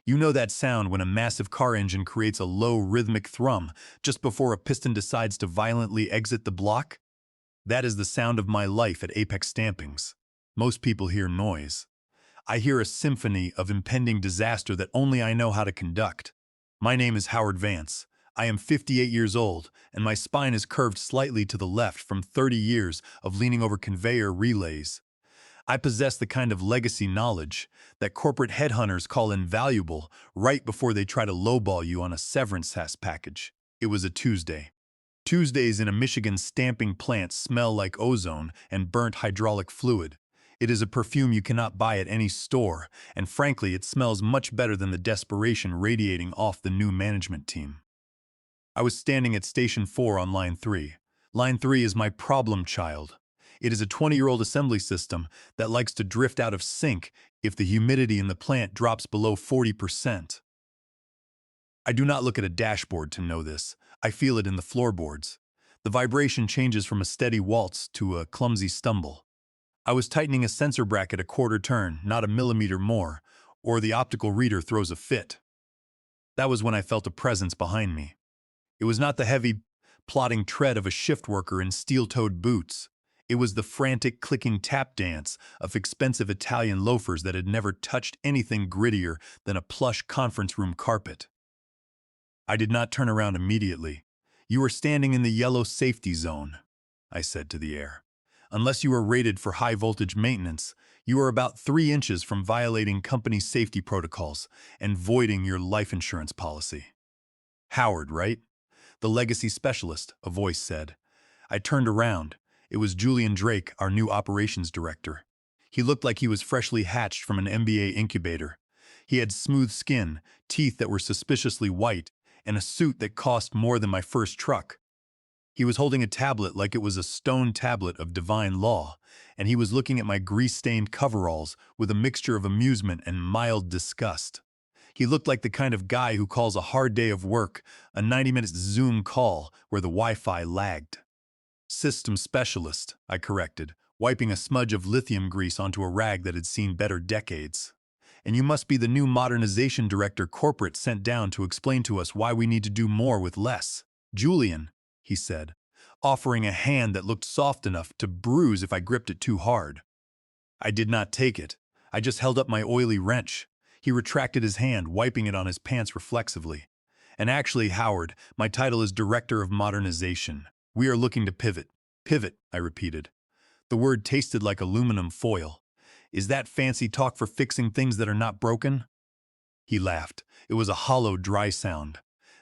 You know that sound when a massive car engine creates a low, rhythmic thrum just before a piston decides to violently exit the block? That is the sound of my life at Apex Stampings. Most people hear noise. I hear a symphony of impending disaster that only I know how to conduct. My name is Howard Vance. I am 58 years old, and my spine is curved slightly to the left from 30 years of leaning over conveyor relays. I possess the kind of legacy knowledge that corporate headhunters call invaluable right before they try to lowball you on a severance package. It was a Tuesday. Tuesdays in a Michigan stamping plant smell like ozone and burnt hydraulic fluid. It is a perfume you cannot buy at any store, and frankly, it smells much better than the desperation radiating off the new management team. I was standing at Station 4 on Line 3. Line 3 is my problem child. It is a 20-year-old assembly system that likes to drift out of sync if the humidity in the plant drops below 40%. I do not look at a dashboard to know this. I feel it in the floorboards. The vibration changes from a steady waltz to a clumsy stumble. I was tightening a sensor bracket a quarter turn, not a millimeter more, or the optical reader throws a fit. That was when I felt a presence behind me. It was not the heavy, plodding tread of a shift worker in steel-toed boots. It was the frantic, clicking tap dance of expensive Italian loafers that had never touched anything grittier than a plush conference room carpet. I did not turn around immediately. "You are standing in the yellow safety zone," I said to the air. "Unless you are rated for high-voltage maintenance, you are about 3 inches from violating company safety protocols and voiding your life insurance policy." "Howard, right? The legacy specialist," a voice said. I turned around. It was Julian Drake, our new operations director. He looked like he was freshly hatched from an MBA incubator. He had smooth skin, teeth that were suspiciously white, and a suit that cost more than my first truck. He was holding a tablet like it was a stone tablet of divine law, and he was looking at my grease-stained coveralls with a mixture of amusement and mild disgust. He looked like the kind of guy who calls a hard day of work a 90-minute Zoom call where the Wi-Fi lagged. "System specialist," I corrected, wiping a smudge of lithium grease onto a rag that had seen better decades. "And you must be the new modernization director corporate sent down to explain to us why we need to do more with less." "Julian," he said, offering a hand that looked soft enough to bruise if I gripped it too hard. I did not take it. I just held up my oily wrench. He retracted his hand, wiping it on his pants reflexively. "And actually, Howard, my title is Director of Modernization. We are looking to pivot." "Pivot," I repeated. The word tasted like aluminum foil. "Is that fancy talk for fixing things that are not broken?" He laughed. It was a hollow, dry sound.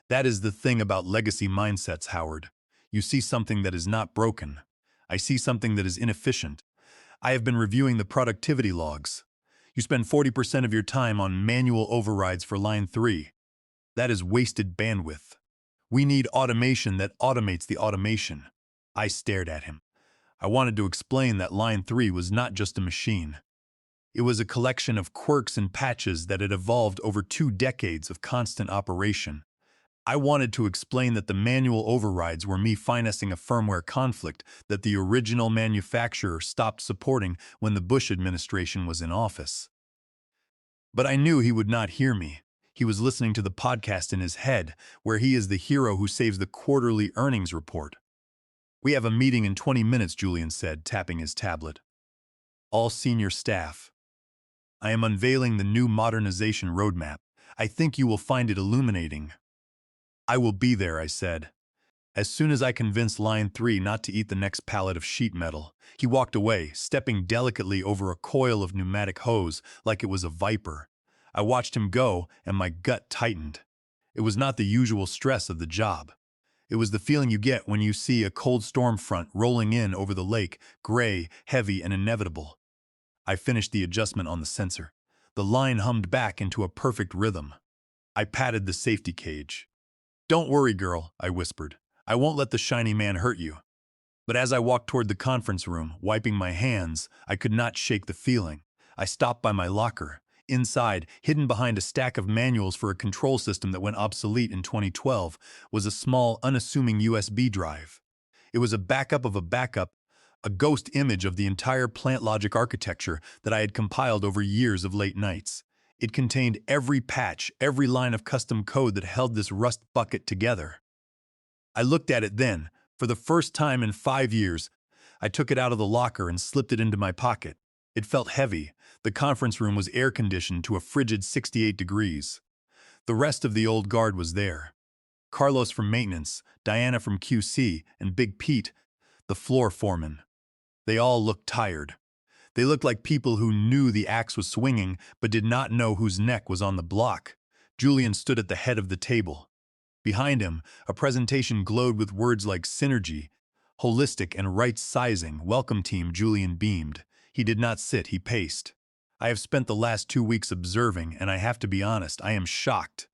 "That is the thing about legacy mindsets, Howard. You see something that is not broken. I see something that is inefficient. I have been reviewing the productivity logs. You spend 40% of your time on manual overrides for Line 3. That is wasted bandwidth. We need automation that automates the automation." I stared at him. I wanted to explain that Line 3 was not just a machine. It was a collection of quirks and patches that had evolved over 2 decades of constant operation. I wanted to explain that the manual overrides were me finessing a firmware conflict that the original manufacturer stopped supporting when the Bush administration was in office. But I knew he would not hear me. He was listening to the podcast in his head, where he is the hero who saves the quarterly earnings report. "We have a meeting in 20 minutes, Julian said, tapping his tablet. "All senior staff. I am unveiling the new modernization roadmap. I think you will find it illuminating." "I will be there," I said. As soon as I convinced Line 3 not to eat the next pallet of sheet metal, he walked away, stepping delicately over a coil of pneumatic hose like it was a viper. I watched him go, and my gut tightened. It was not the usual stress of the job. It was the feeling you get when you see a cold storm front rolling in over the lake, gray, heavy, and inevitable. I finished the adjustment on the sensor. The line hummed back into a perfect rhythm. I patted the safety cage. "Don't worry, girl," I whispered. "I won't let the shiny man hurt you." But as I walked toward the conference room, wiping my hands, I could not shake the feeling. I stopped by my locker. Inside, hidden behind a stack of manuals for a control system that went obsolete in 2012, was a small, unassuming USB drive. It was a backup of a backup, a ghost image of the entire plant logic architecture that I had compiled over years of late nights. It contained every patch, every line of custom code that held this rust bucket together. I looked at it then. For the first time in 5 years, I took it out of the locker and slipped it into my pocket. It felt heavy. The conference room was air-conditioned to a frigid 68 degrees. The rest of the old guard was there. Carlos from maintenance, Diana from QC, and Big Pete, the floor foreman. They all looked tired. They looked like people who knew the axe was swinging but did not know whose neck was on the block. Julian stood at the head of the table. Behind him, a presentation glowed with words like synergy, holistic and right sizing. Welcome team, Julian beamed. He did not sit, he paced. I have spent the last 2 weeks observing, and I have to be honest, I am shocked.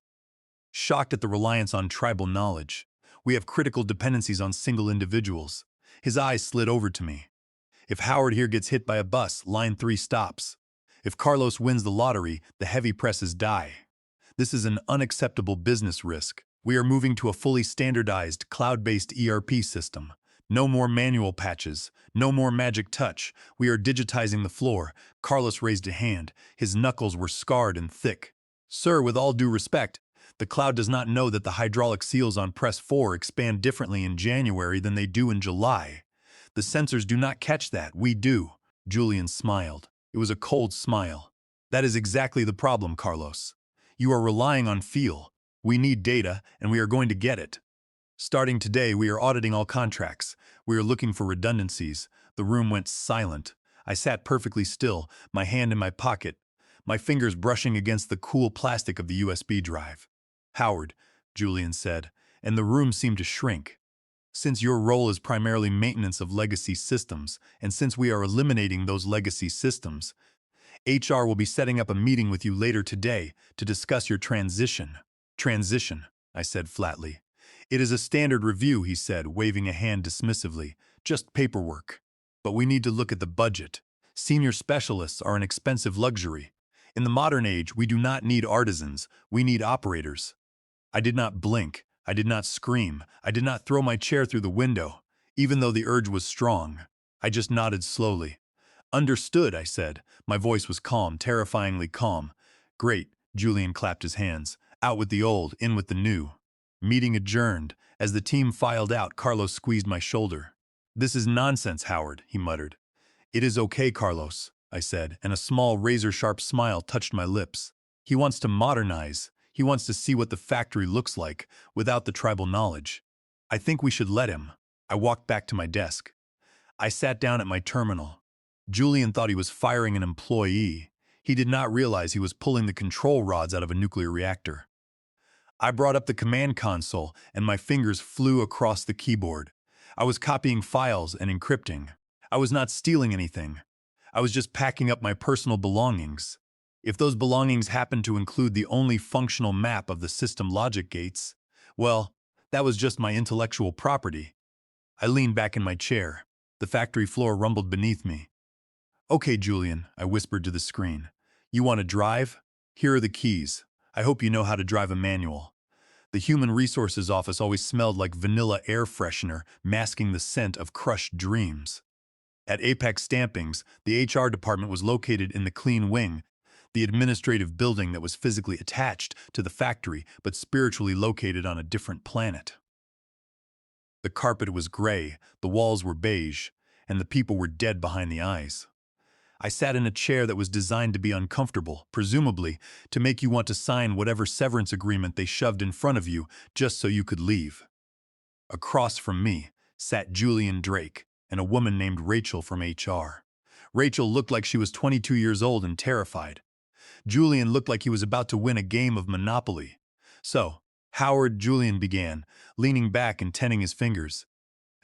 Shocked at the reliance on tribal knowledge. We have critical dependencies on single individuals. His eyes slid over to me. If Howard here gets hit by a bus, line 3 stops. If Carlos wins the lottery, the heavy presses die. This is an unacceptable business risk. We are moving to a fully standardized, cloud-based ERP system. No more manual patches. No more magic touch. We are digitizing the floor. Carlos raised a hand. His knuckles were scarred and thick. Sir, with all due respect, the cloud does not know that the hydraulic seals on press 4 expand differently in January than they do in July. The sensors do not catch that. We do. Julian smiled. It was a cold smile. That is exactly the problem, Carlos. You are relying on feel. We need data, and we are going to get it. Starting today, we are auditing all contracts. We are looking for redundancies. The room went silent. I sat perfectly still, my hand in my pocket, my fingers brushing against the cool plastic of the USB drive. Howard, Julian said, and the room seemed to shrink. Since your role is primarily maintenance of legacy systems, and since we are eliminating those legacy systems, HR will be setting up a meeting with you later today to discuss your transition. Transition, I said flatly. It is a standard review, he said, waving a hand dismissively. Just paperwork. But we need to look at the budget. Senior specialists are an expensive luxury. In the modern age, we do not need artisans, we need operators. I did not blink. I did not scream. I did not throw my chair through the window, even though the urge was strong. I just nodded slowly. Understood, I said. My voice was calm, terrifyingly calm. Great, Julian clapped his hands. Out with the old, in with the new. Meeting adjourned. As the team filed out, Carlos squeezed my shoulder. This is nonsense, Howard, he muttered. It is okay, Carlos, I said, and a small razor-sharp smile touched my lips. He wants to modernize. He wants to see what the factory looks like, without the tribal knowledge. I think we should let him. I walked back to my desk. I sat down at my terminal. Julian thought he was firing an employee. He did not realize he was pulling the control rods out of a nuclear reactor. I brought up the command console, and my fingers flew across the keyboard. I was copying files and encrypting. I was not stealing anything. I was just packing up my personal belongings. If those belongings happened to include the only functional map of the system logic gates, well, that was just my intellectual property. I leaned back in my chair. The factory floor rumbled beneath me. Okay, Julian, I whispered to the screen. You want to drive? Here are the keys. I hope you know how to drive a manual. The Human Resources office always smelled like vanilla air freshener, masking the scent of crushed dreams. At Apex Stampings, the HR department was located in the clean wing, the administrative building that was physically attached to the factory but spiritually located on a different planet. The carpet was gray, the walls were beige, and the people were dead behind the eyes. I sat in a chair that was designed to be uncomfortable, presumably to make you want to sign whatever severance agreement they shoved in front of you just so you could leave. Across from me sat Julian Drake and a woman named Rachel from HR. Rachel looked like she was 22 years old and terrified. Julian looked like he was about to win a game of Monopoly. So, Howard, Julian began, leaning back and tenning his fingers.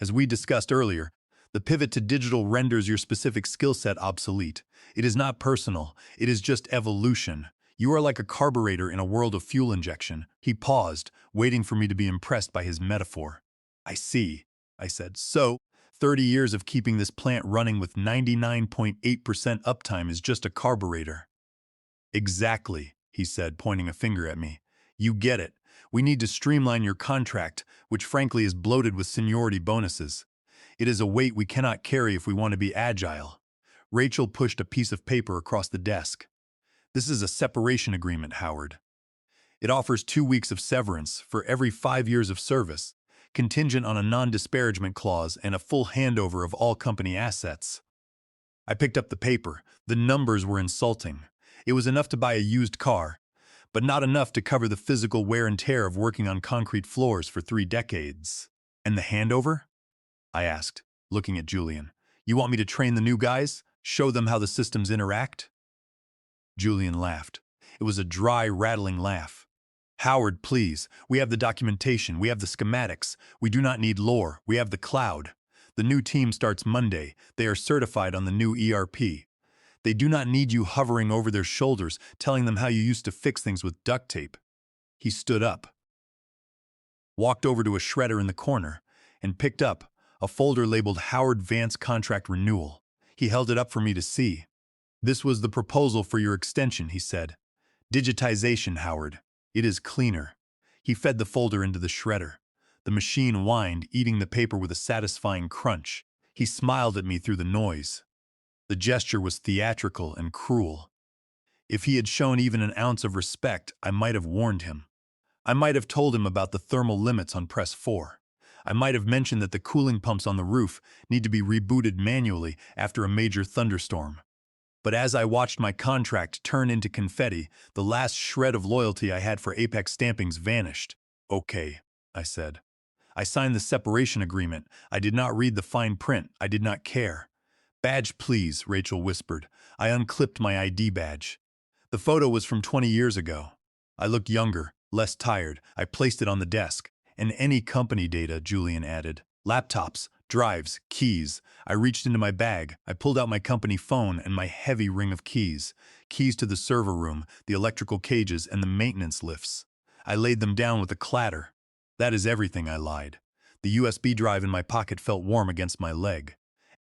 As we discussed earlier, the pivot to digital renders your specific skill set obsolete. It is not personal, it is just evolution. You are like a carburetor in a world of fuel injection. He paused, waiting for me to be impressed by his metaphor. I see, I said. So, 30 years of keeping this plant running with 99.8% uptime is just a carburetor. Exactly, he said, pointing a finger at me. You get it. We need to streamline your contract, which frankly is bloated with seniority bonuses. It is a weight we cannot carry if we want to be agile. Rachel pushed a piece of paper across the desk. This is a separation agreement, Howard. It offers 2 weeks of severance for every 5 years of service, contingent on a non-disparagement clause and a full handover of all company assets. I picked up the paper. The numbers were insulting. It was enough to buy a used car, but not enough to cover the physical wear and tear of working on concrete floors for 3 decades. And the handover? I asked, looking at Julian. You want me to train the new guys? Show them how the systems interact? Julian laughed. It was a dry, rattling laugh. Howard, please. We have the documentation. We have the schematics. We do not need lore. We have the cloud. The new team starts Monday. They are certified on the new ERP. They do not need you hovering over their shoulders, telling them how you used to fix things with duct tape. He stood up, walked over to a shredder in the corner, and picked up a folder labeled Howard Vance Contract Renewal. He held it up for me to see. This was the proposal for your extension, he said. Digitization, Howard. It is cleaner. He fed the folder into the shredder. The machine whined, eating the paper with a satisfying crunch. He smiled at me through the noise. The gesture was theatrical and cruel. If he had shown even an ounce of respect, I might have warned him. I might have told him about the thermal limits on press 4. I might have mentioned that the cooling pumps on the roof need to be rebooted manually after a major thunderstorm. But as I watched my contract turn into confetti, the last shred of loyalty I had for Apex Stampings vanished. Okay, I said. I signed the separation agreement. I did not read the fine print. I did not care. Badge, please, Rachel whispered. I unclipped my ID badge. The photo was from 20 years ago. I looked younger, less tired. I placed it on the desk. And any company data, Julian added. Laptops, drives, keys. I reached into my bag. I pulled out my company phone and my heavy ring of keys. Keys to the server room, the electrical cages, and the maintenance lifts. I laid them down with a clatter. That is everything, I lied. The USB drive in my pocket felt warm against my leg.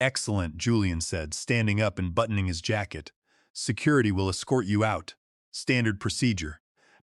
Excellent, Julian said, standing up and buttoning his jacket. Security will escort you out. Standard procedure.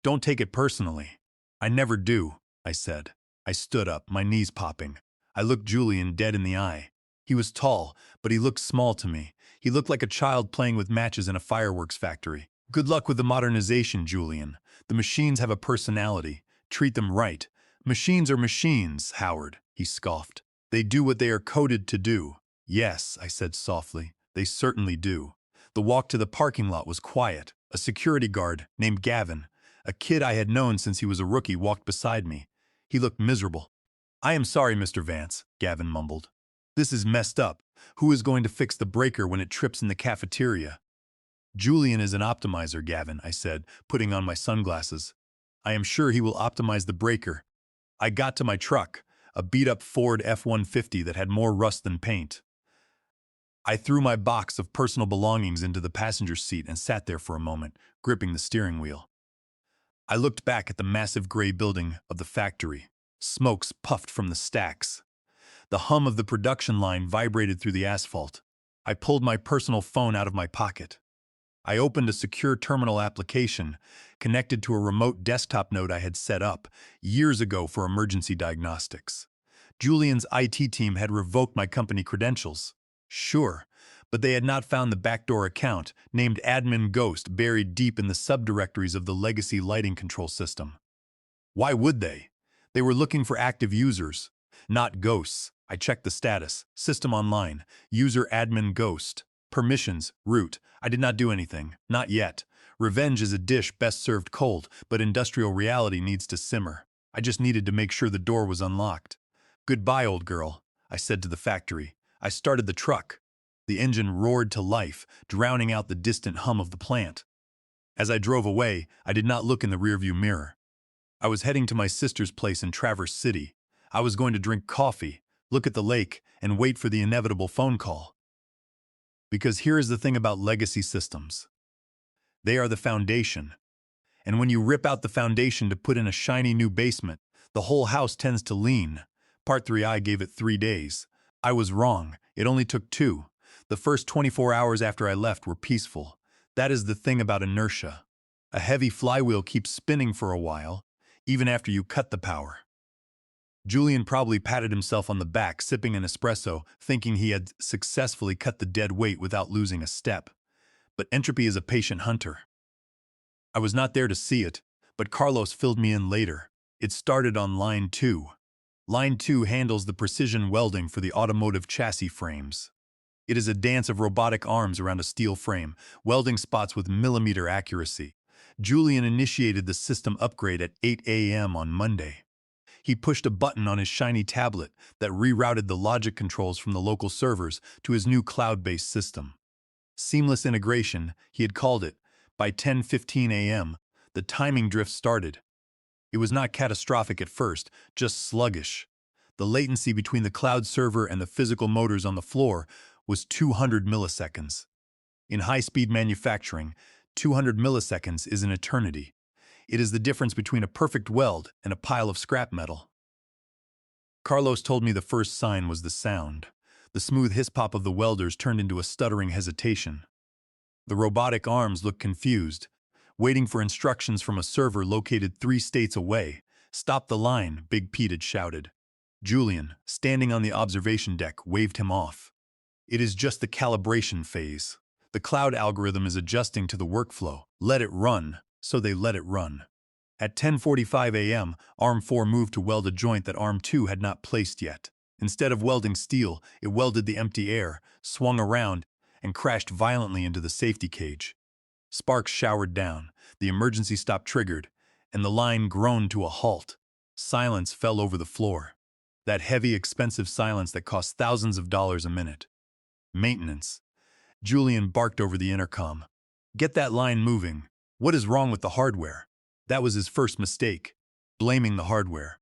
Don't take it personally. I never do, I said. I stood up, my knees popping. I looked Julian dead in the eye. He was tall, but he looked small to me. He looked like a child playing with matches in a fireworks factory. Good luck with the modernization, Julian. The machines have a personality. Treat them right. Machines are machines, Howard, he scoffed. They do what they are coded to do. Yes, I said softly, they certainly do. The walk to the parking lot was quiet. A security guard, named Gavin, a kid I had known since he was a rookie, walked beside me. He looked miserable. I am sorry, Mr. Vance, Gavin mumbled. This is messed up. Who is going to fix the breaker when it trips in the cafeteria? Julian is an optimizer, Gavin, I said, putting on my sunglasses. I am sure he will optimize the breaker. I got to my truck, a beat-up Ford F-150 that had more rust than paint. I threw my box of personal belongings into the passenger seat and sat there for a moment, gripping the steering wheel. I looked back at the massive gray building of the factory. Smokes puffed from the stacks. The hum of the production line vibrated through the asphalt. I pulled my personal phone out of my pocket. I opened a secure terminal application connected to a remote desktop node I had set up years ago for emergency diagnostics. Julian's IT team had revoked my company credentials. Sure, but they had not found the backdoor account, named Admin Ghost, buried deep in the subdirectories of the legacy lighting control system. Why would they? They were looking for active users, not ghosts. I checked the status. System online. User admin ghost. Permissions. Root. I did not do anything. Not yet. Revenge is a dish best served cold, but industrial reality needs to simmer. I just needed to make sure the door was unlocked. Goodbye, old girl, I said to the factory. I started the truck. The engine roared to life, drowning out the distant hum of the plant. As I drove away, I did not look in the rearview mirror. I was heading to my sister's place in Traverse City. I was going to drink coffee, look at the lake, and wait for the inevitable phone call. Because here is the thing about legacy systems. They are the foundation. And when you rip out the foundation to put in a shiny new basement, the whole house tends to lean. Part 3I gave it 3 days. I was wrong. It only took 2. The first 24 hours after I left were peaceful. That is the thing about inertia. A heavy flywheel keeps spinning for a while, even after you cut the power. Julian probably patted himself on the back, sipping an espresso, thinking he had successfully cut the dead weight without losing a step. But entropy is a patient hunter. I was not there to see it, but Carlos filled me in later. It started on Line 2. Line 2 handles the precision welding for the automotive chassis frames. It is a dance of robotic arms around a steel frame, welding spots with millimeter accuracy. Julian initiated the system upgrade at 8 a.m. on Monday. He pushed a button on his shiny tablet that rerouted the logic controls from the local servers to his new cloud-based system. Seamless integration, he had called it. By 10:15 a.m., the timing drift started. It was not catastrophic at first, just sluggish. The latency between the cloud server and the physical motors on the floor was 200 milliseconds. In high-speed manufacturing, 200 milliseconds is an eternity. It is the difference between a perfect weld and a pile of scrap metal. Carlos told me the first sign was the sound. The smooth hiss-pop of the welders turned into a stuttering hesitation. The robotic arms looked confused, waiting for instructions from a server located 3 states away. "Stop the line," Big Pete had shouted. Julian, standing on the observation deck, waved him off. "It is just the calibration phase. The cloud algorithm is adjusting to the workflow. Let it run." So they let it run. At 10:45 a.m., Arm 4 moved to weld a joint that Arm 2 had not placed yet. Instead of welding steel, it welded the empty air, swung around, and crashed violently into the safety cage. Sparks showered down, the emergency stop triggered, and the line groaned to a halt. Silence fell over the floor. That heavy, expensive silence that costs thousands of dollars a minute. Maintenance. Julian barked over the intercom. "Get that line moving. What is wrong with the hardware?" That was his first mistake, blaming the hardware.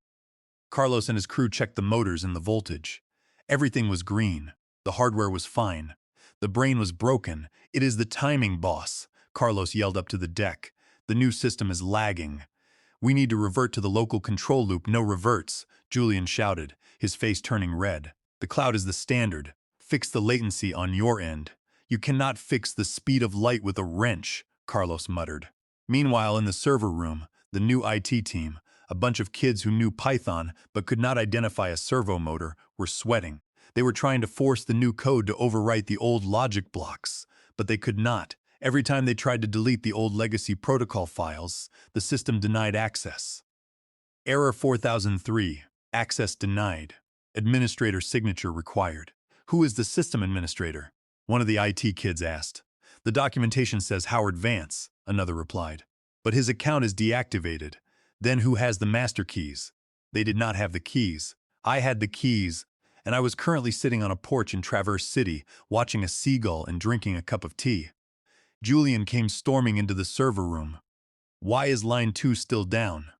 Carlos and his crew checked the motors and the voltage. Everything was green. The hardware was fine. The brain was broken. "It is the timing, boss," Carlos yelled up to the deck. "The new system is lagging. We need to revert to the local control loop." "No reverts," Julian shouted, his face turning red. "The cloud is the standard. Fix the latency on your end." "You cannot fix the speed of light with a wrench," Carlos muttered. Meanwhile, in the server room, the new IT team, a bunch of kids who knew Python but could not identify a servo motor, were sweating. They were trying to force the new code to overwrite the old logic blocks, but they could not. Every time they tried to delete the old legacy protocol files, the system denied access. Error 4003. Access denied. Administrator signature required. "Who is the system administrator?" one of the IT kids asked. "The documentation says Howard Vance," another replied. "But his account is deactivated. Then who has the master keys?" They did not have the keys. I had the keys, and I was currently sitting on a porch in Traverse City, watching a seagull and drinking a cup of tea. Julian came storming into the server room. "Why is line 2 still down?"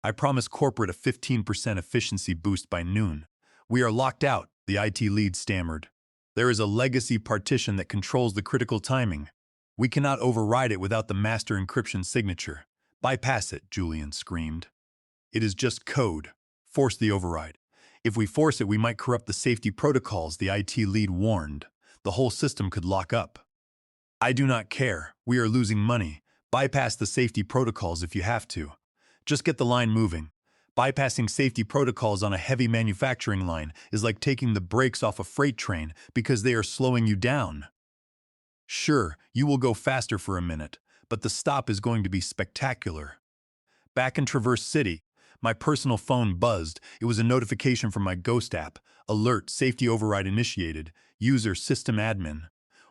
"I promised corporate a 15% efficiency boost by noon. We are locked out," the IT lead stammered. "There is a legacy partition that controls the critical timing. We cannot override it without the master encryption signature." "Bypass it," Julian screamed. "It is just code. Force the override. If we force it, we might corrupt the safety protocols," the IT lead warned. "The whole system could lock up." "I do not care. We are losing money. Bypass the safety protocols if you have to. Just get the line moving. Bypassing safety protocols on a heavy manufacturing line is like taking the brakes off a freight train because they are slowing you down. Sure, you will go faster for a minute, but the stop is going to be spectacular." Back in Traverse City, my personal phone buzzed. It was a notification from my Ghost app. "Alert, safety override initiated. User system admin.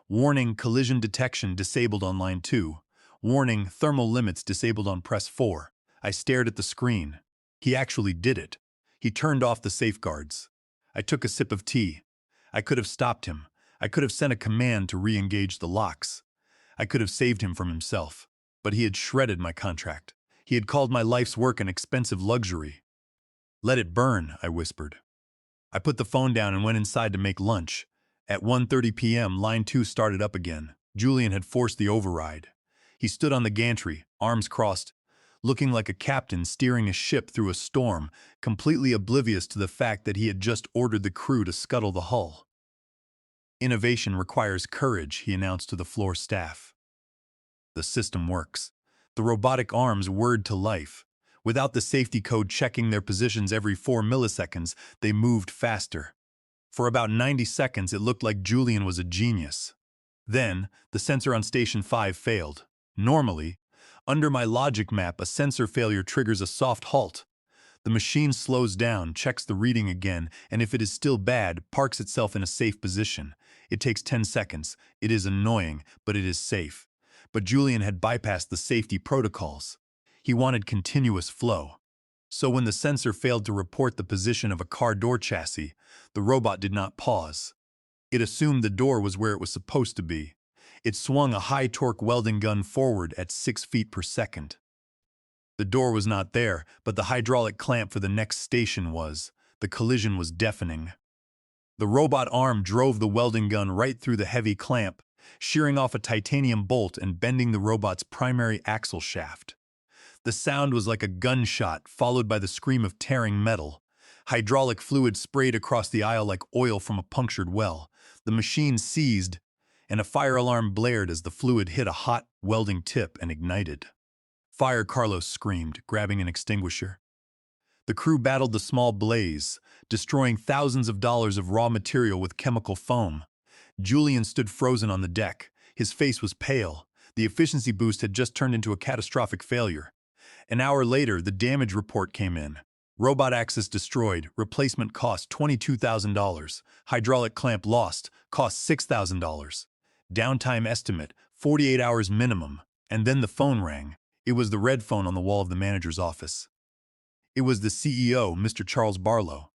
Warning, collision detection disabled on line 2. Warning, thermal limits disabled on press 4. I stared at the screen. He actually did it. He turned off the safeguards. I took a sip of tea. I could have stopped him. I could have sent a command to re-engage the locks. I could have saved him from himself. But he had shredded my contract. He had called my life's work an expensive luxury. "Let it burn," I whispered. I put the phone down and went inside to make lunch. At 1:30 p.m., line 2 started up again. Julian had forced the override. He stood on the gantry, arms crossed, looking like a captain steering a ship through a storm, completely oblivious to the fact that he had just ordered the crew to scuttle the hull. "Innovation requires courage," he announced to the floor staff. The system works. The robotic arms whirred to life. Without the safety code checking their positions every 4 milliseconds, they moved faster. For about 90 seconds, it looked like Julian was a genius. Then, the sensor on Station 5 failed. Normally, Under my logic map, a sensor failure triggers a soft halt. The machine slows down, checks the reading again, and if it is still bad, parks itself in a safe position. It takes 10 seconds. It is annoying, but it is safe. But Julian had bypassed the safety protocols. He wanted continuous flow. So when the sensor failed to report the position of a car door chassis, the robot did not pause. It assumed the door was where it was supposed to be. It swung a high-torque welding gun forward at 6 feet per second. The door was not there, but the hydraulic clamp for the next station was. The collision was deafening. The robot arm drove the welding gun right through the heavy clamp, shearing off a titanium bolt and bending the robot's primary axle shaft. The sound was like a gunshot, followed by the scream of tearing metal. Hydraulic fluid sprayed across the aisle like oil from a punctured well. The machine seized, and a fire alarm blared as the fluid hit a hot, welding tip and ignited. "Fire!" Carlos screamed, grabbing an extinguisher. The crew battled the small blaze, destroying thousands of dollars of raw material with chemical foam. Julian stood frozen on the deck. His face was pale. The efficiency boost had just turned into a catastrophic failure. An hour later, the damage report came in. Robot axis destroyed, replacement cost $22,000. Hydraulic clamp lost, cost $6,000. Downtime estimate, 48 hours minimum. And then the phone rang. It was the red phone on the wall of the manager's office. It was the CEO, Mr. Charles Barlow.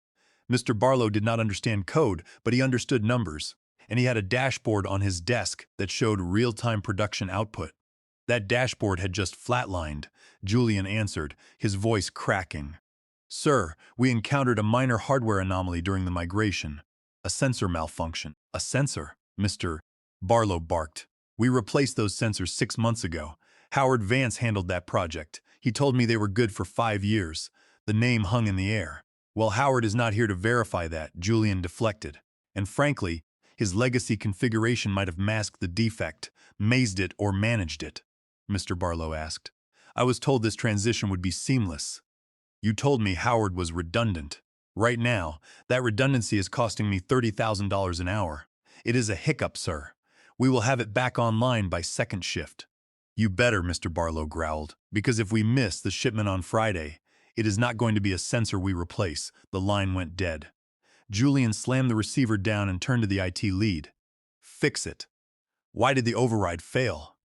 Mr. Barlow did not understand code, but he understood numbers, and he had a dashboard on his desk that showed real-time production output. That dashboard had just flatlined. Julian answered, his voice cracking. "Sir, we encountered a minor hardware anomaly during the migration. A sensor malfunction." "A sensor?" Mr. Barlow barked. "We replaced those sensors 6 months ago. Howard Vance handled that project. He told me they were good for 5 years. The name hung in the air. Well, Howard is not here to verify that," Julian deflected. "And frankly, his legacy configuration might have masked the defect, mazed it, or managed it." Mr. Barlow asked. "I was told this transition would be seamless." "You told me Howard was redundant. Right now, that redundancy is costing me $30,000 an hour. It is a hiccup, sir. We will have it back online by second shift." "You better," Mr. Barlow growled, "because if we miss the shipment on Friday, it is not going to be a sensor we replace." The line went dead. Julian slammed the receiver down and turned to the IT lead. "Fix it." "Why did the override fail?"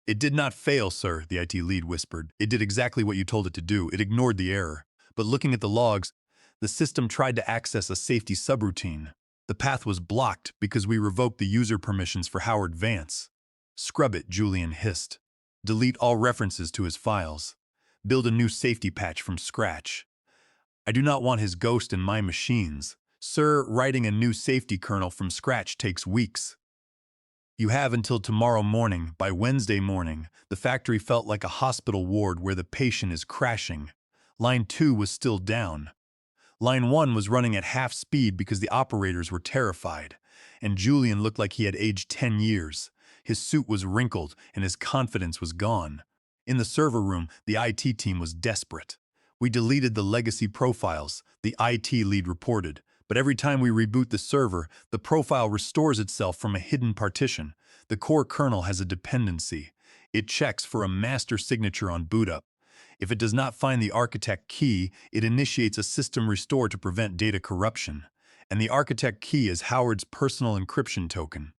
"It did not fail, sir," the IT lead whispered. "It did exactly what you told it to do. It ignored the error. But looking at the logs, the system tried to access a safety subroutine. The path was blocked because we revoked the user permissions for Howard Vance." "Scrub it," Julian hissed. "Delete all references to his files. Build a new safety patch from scratch. I do not want his ghost in my machines. Sir, writing a new safety kernel from scratch takes weeks. You have until tomorrow morning. By Wednesday morning, the factory felt like a hospital ward where the patient is crashing. Line 2 was still down. Line 1 was running at half speed because the operators were terrified. And Julian looked like he had aged 10 years. His suit was wrinkled and his confidence was gone. In the server room, the IT team was desperate. "We deleted the legacy profiles," the IT lead reported. "But every time we reboot the server, the profile restores itself from a hidden partition. The core kernel has a dependency. It checks for a master signature on boot up. If it does not find the architect key, it initiates a system restore to prevent data corruption. And the architect key is Howard's personal encryption token."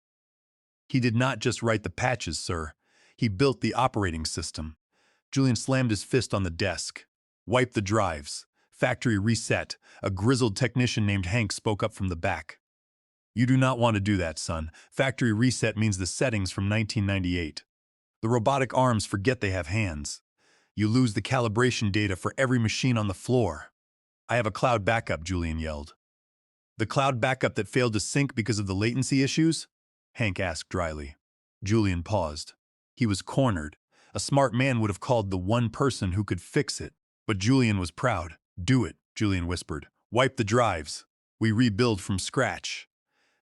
"He did not just write the patches, sir. He built the operating system." Julian slammed his fist on the desk. "Wipe the drives. Factory reset." A grizzled technician named Hank spoke up from the back. "You do not want to do that, son. Factory reset means the settings from 1998. The robotic arms forget they have hands. You lose the calibration data for every machine on the floor." "I have a cloud backup," Julian yelled. "The cloud backup that failed to sync because of the latency issues?" Hank asked dryly. Julian paused. He was cornered. A smart man would have called the one person who could fix it. But Julian was proud. "Do it," Julian whispered. "Wipe the drives. We rebuild from scratch."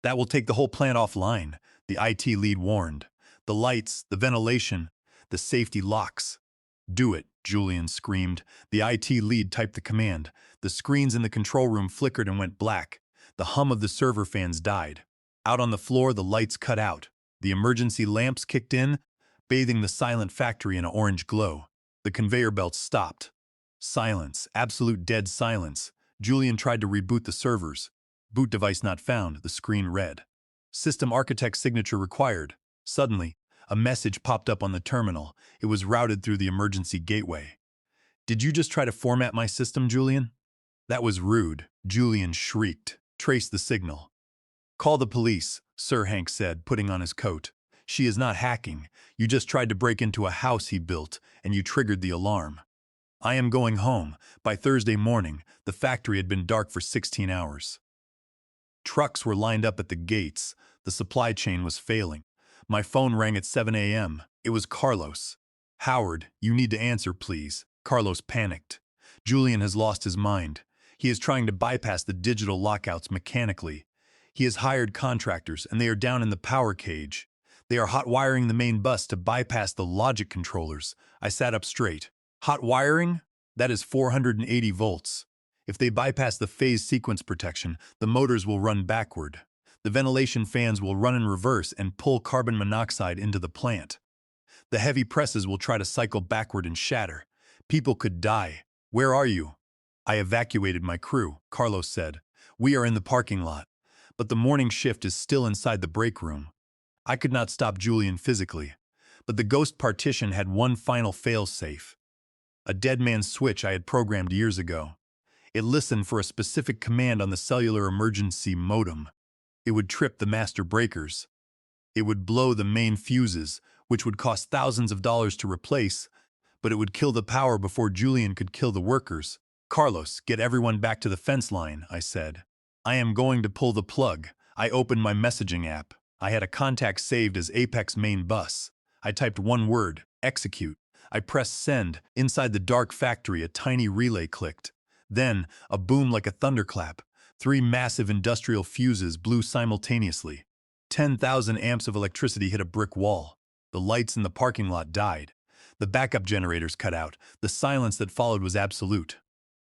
"That will take the whole plant offline," the IT lead warned. "The lights, the ventilation, the safety locks." "Do it," Julian screamed. The IT lead typed the command. The screens in the control room flickered and went black. The hum of the server fans died. Out on the floor, the lights cut out. The emergency lamps kicked in, bathing the silent factory in an orange glow. The conveyor belts stopped. Silence, absolute dead silence. Julian tried to reboot the servers. Boot device not found, the screen read. System architect signature required. Suddenly, a message popped up on the terminal. It was routed through the emergency gateway. Did you just try to format my system, Julian? That was rude, Julian shrieked. Trace the signal. Call the police, Sir Hank said, putting on his coat. She is not hacking. You just tried to break into a house he built, and you triggered the alarm. I am going home. By Thursday morning, the factory had been dark for 16 hours. Trucks were lined up at the gates. The supply chain was failing. My phone rang at 7 a.m. It was Carlos. Howard, you need to answer, please. Carlos panicked. Julian has lost his mind. He is trying to bypass the digital lockouts mechanically. He has hired contractors, and they are down in the power cage. They are hot wiring the main bus to bypass the logic controllers. I sat up straight. Hot wiring? That is 480 volts. If they bypass the phase sequence protection, the motors will run backward. The ventilation fans will run in reverse and pull carbon monoxide into the plant. The heavy presses will try to cycle backward and shatter. People could die. Where are you? I evacuated my crew, Carlos said. We are in the parking lot. But the morning shift is still inside the break room. I could not stop Julian physically. But the ghost partition had one final fail-safe. A dead man's switch I had programmed years ago. It listened for a specific command on the cellular emergency modem. It would trip the master breakers. It would blow the main fuses, which would cost thousands of dollars to replace, but it would kill the power before Julian could kill the workers. Carlos, get everyone back to the fence line, I said. I am going to pull the plug. I opened my messaging app. I had a contact saved as Apex main bus. I typed one word, execute. I pressed send. Inside the dark factory, a tiny relay clicked. Then, a boom like a thunderclap. 3 massive industrial fuses blew simultaneously. 10,000 amps of electricity hit a brick wall. The lights in the parking lot died. The backup generators cut out. The silence that followed was absolute.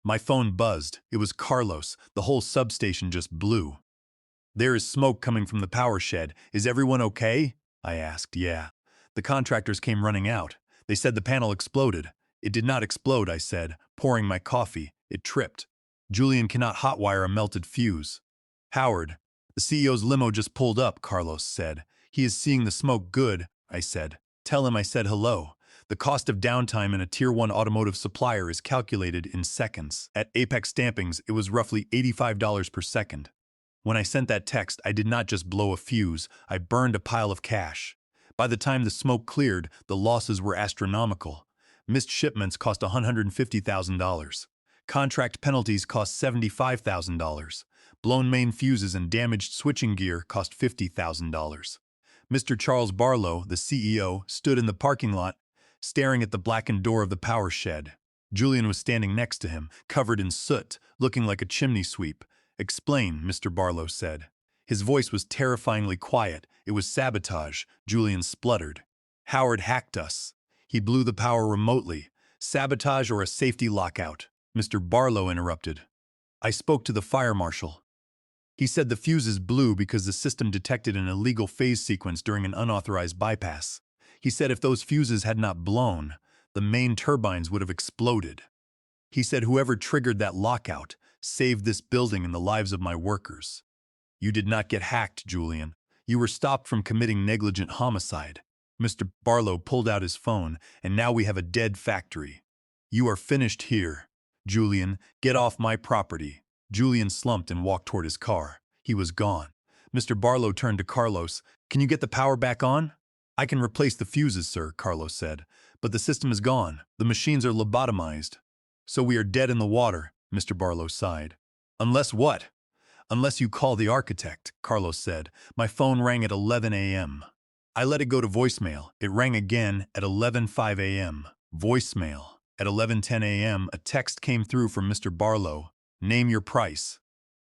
My phone buzzed. It was Carlos. The whole substation just blew. There is smoke coming from the power shed. Is everyone okay? I asked. Yeah. The contractors came running out. They said the panel exploded. It did not explode, I said, pouring my coffee. It tripped. Julian cannot hotwire a melted fuse. Howard, the CEO's limo just pulled up, Carlos said. He is seeing the smoke good, I said. Tell him I said hello. The cost of downtime in a Tier 1 automotive supplier is calculated in seconds. At Apex Stampings, it was roughly $85 per second. When I sent that text, I did not just blow a fuse, I burned a pile of cash. By the time the smoke cleared, the losses were astronomical. Missed shipments cost $150,000. Contract penalties cost $75,000. Blown main fuses and damaged switching gear cost $50,000. Mr. Charles Barlow, the CEO, stood in the parking lot, staring at the blackened door of the power shed. Julian was standing next to him, covered in soot, looking like a chimney sweep. Explain, Mr. Barlow said. His voice was terrifyingly quiet. It was sabotage, Julian spluttered. Howard hacked us. He blew the power remotely. Sabotage or a safety lockout, Mr. Barlow interrupted. I spoke to the fire marshal. He said the fuses blew because the system detected an illegal phase sequence during an unauthorized bypass. He said if those fuses had not blown, the main turbines would have exploded. He said whoever triggered that lockout saved this building and the lives of my workers. You did not get hacked, Julian. You were stopped from committing negligent homicide. Mr. Barlow pulled out his phone, and now we have a dead factory. You are finished here. Julian, get off my property. Julian slumped and walked toward his car. He was gone. Mr. Barlow turned to Carlos. Can you get the power back on? I can replace the fuses, sir, Carlos said. But the system is gone. The machines are lobotomized. So we are dead in the water, Mr. Barlow sighed. Unless what? Unless you call the architect, Carlos said. My phone rang at 11 a.m. I let it go to voicemail. It rang again at 11:05 a.m. Voicemail. At 11:10 a.m., a text came through from Mr. Barlow. Name your price.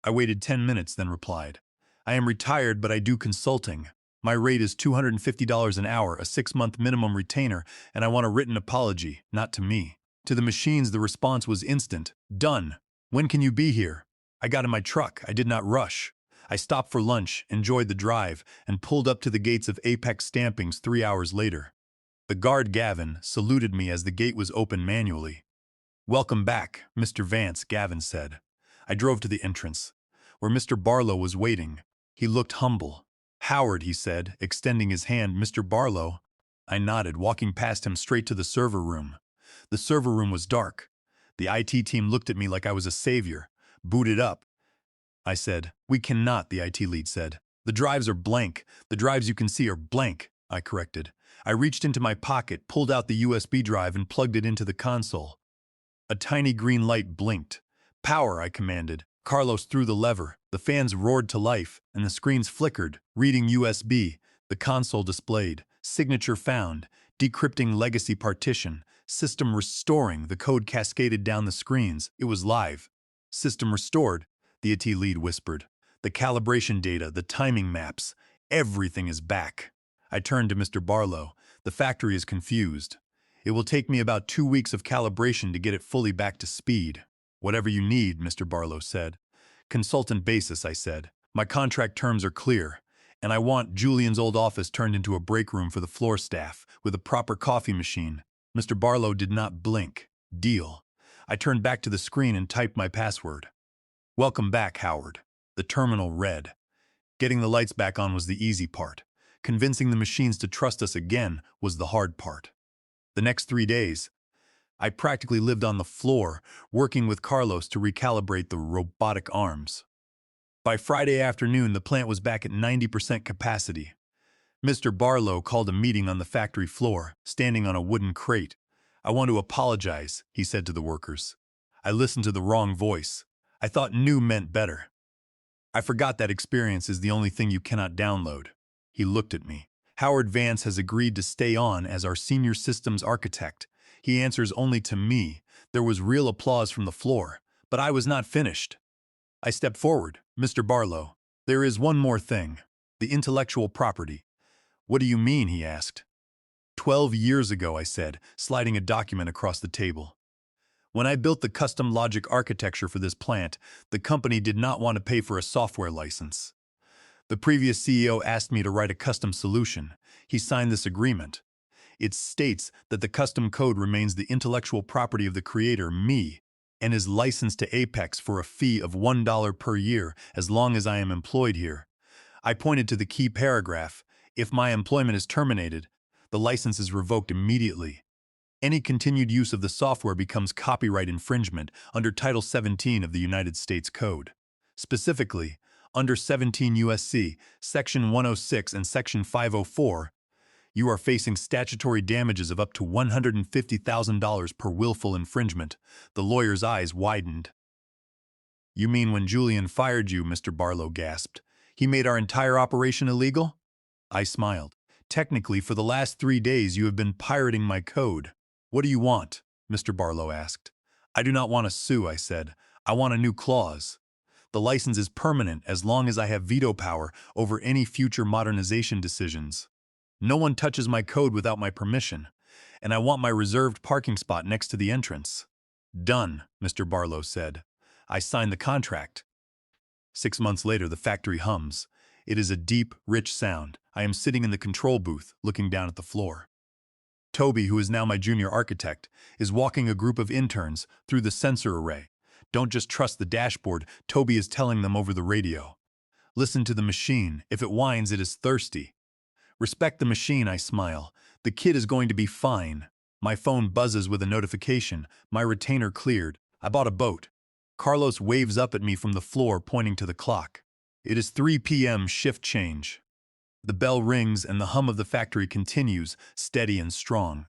I waited 10 minutes, then replied. I am retired, but I do consulting. My rate is $250 an hour, a 6-month minimum retainer, and I want a written apology, not to me. To the machines, the response was instant. Done. When can you be here? I got in my truck. I did not rush. I stopped for lunch, enjoyed the drive, and pulled up to the gates of Apex Stampings 3 hours later. The guard Gavin saluted me as the gate was opened manually. "Welcome back, Mr. Vance," Gavin said. I drove to the entrance, where Mr. Barlow was waiting. He looked humble. "Howard," he said, extending his hand. "Mr. Barlow." I nodded, walking past him straight to the server room. The server room was dark. The IT team looked at me like I was a savior. "Boot it up," I said. "We cannot," the IT lead said. "The drives are blank. The drives you can see are blank," I corrected. I reached into my pocket, pulled out the USB drive, and plugged it into the console. A tiny green light blinked. "Power," I commanded. Carlos threw the lever. The fans roared to life, and the screens flickered. Reading USB. The console displayed. Signature found. Decrypting legacy partition. System restoring. The code cascaded down the screens. It was live. "System restored," the IT lead whispered. "The calibration data, the timing maps, everything is back." I turned to Mr. Barlow. "The factory is confused. It will take me about 2 weeks of calibration to get it fully back to speed." "Whatever you need," Mr. Barlow said. "Consultant basis," I said. "My contract terms are clear, and I want Julian's old office turned into a break room for the floor staff, with a proper coffee machine." Mr. Barlow did not blink. "Deal." I turned back to the screen and typed my password. "Welcome back, Howard." The terminal read. Getting the lights back on was the easy part. Convincing the machines to trust us again was the hard part. The next 3 days, I practically lived on the floor, working with Carlos to recalibrate the robotic arms. By Friday afternoon, the plant was back at 90% capacity. Mr. Barlow called a meeting on the factory floor, standing on a wooden crate. "I want to apologize," he said to the workers. "I listened to the wrong voice. I thought new meant better. I forgot that experience is the only thing you cannot download." He looked at me. "Howard Vance has agreed to stay on as our senior systems architect. He answers only to me." There was real applause from the floor, but I was not finished. I stepped forward. "Mr. Barlow, there is one more thing. The intellectual property." "What do you mean?" he asked. 12 years ago," I said, sliding a document across the table. "When I built the custom logic architecture for this plant, the company did not want to pay for a software license. The previous CEO asked me to write a custom solution. He signed this agreement. It states that the custom code remains the intellectual property of the creator, me, and is licensed to Apex for a fee of $1 per year as long as I am employed here." I pointed to the key paragraph. "If my employment is terminated, the license is revoked immediately. Any continued use of the software becomes copyright infringement under Title 17 of the United States Code. Specifically, under 17 U.S.C., Section 106 and Section 504, you are facing statutory damages of up to $150,000 per willful infringement." The lawyer's eyes widened. "You mean when Julian fired you?" Mr. Barlow gasped. "He made our entire operation illegal?" I smiled. "Technically, for the last 3 days you have been pirating my code." "What do you want?" Mr. Barlow asked. "I do not want to sue," I said. "I want a new clause. The license is permanent as long as I have veto power over any future modernization decisions. No one touches my code without my permission, and I want my reserved parking spot next to the entrance." "Done," Mr. Barlow said. I signed the contract. 6 months later, the factory hums. It is a deep, rich sound. I am sitting in the control booth, looking down at the floor. Toby, who is now my junior architect, is walking a group of interns through the sensor array. "Don't just trust the dashboard," Toby is telling them over the radio. "Listen to the machine. If it whines, it is thirsty." "Respect the machine," I smile. "The kid is going to be fine." My phone buzzes with a notification. My retainer cleared. I bought a boat. Carlos waves up at me from the floor, pointing to the clock. It is 3 p.m. shift change. The bell rings and the hum of the factory continues, steady and strong.